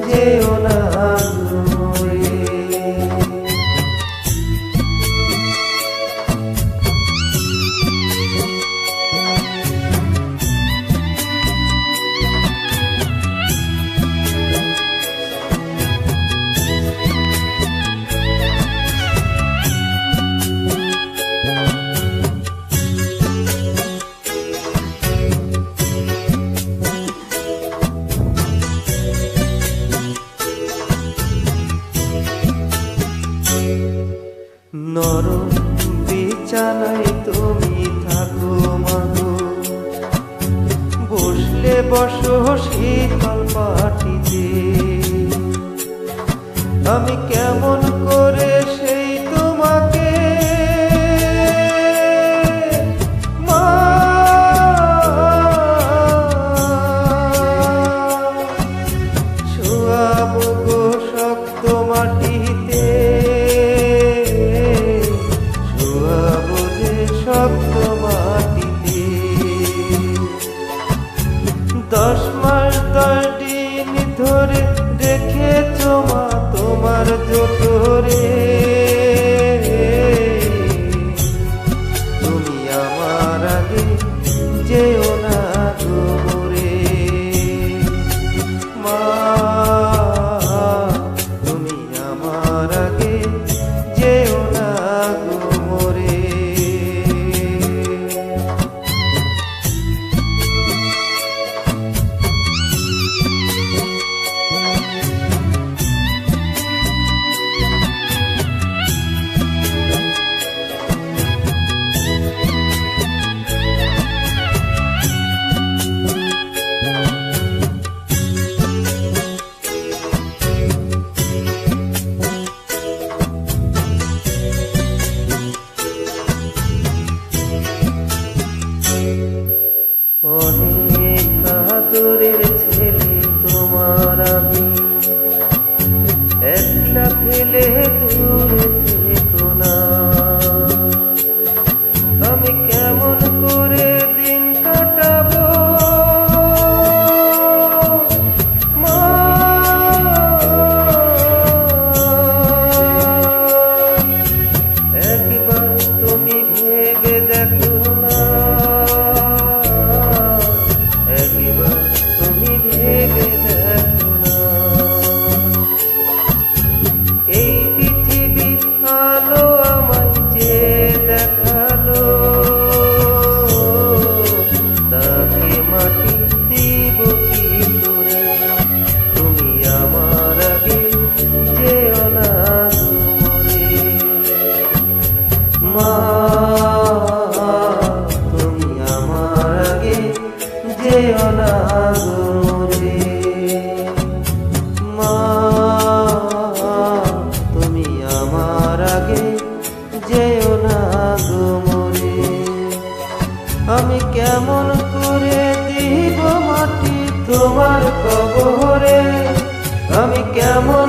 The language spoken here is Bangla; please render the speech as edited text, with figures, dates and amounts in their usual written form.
যেও না দূরে। নরম বিছানায় তুমি থাকো মাগো, বসলে বসো শীতল পাটিতে। আমি কেমন করে সেই তোমাকে মা শোয়াবো গো শক্ত মাটিতে, শক্ত মাটিতে। 10 মাস 10 দিন ধরে রেখেছ মা তোমার জোটরে। তুমি আমার আগে যেও না গো মোরে মা, তুমি আমার আগে যেও না গো মোরে। অনেক আদরের ছেলে তোমার আমি, একলা ফেলে দূরে থেকো না। আমি কেমন করে দিন কাটাবো মা, একবার তুমি ভেবে দেখো না, একবার তুমি ভেবে দেখো না। এই পৃথিবী আলো আমায় যে দেখালো, তাকে মাটি দিব কি করে। তুমি আমার আগে যেও না মোরে মা, তুমি আমার আগে যেও না মোরে মা, তুমি আমার আগে যেও না গো মোরে। আমি কেমন করে দিব মাটি তোমার কবরে, আমি কেমন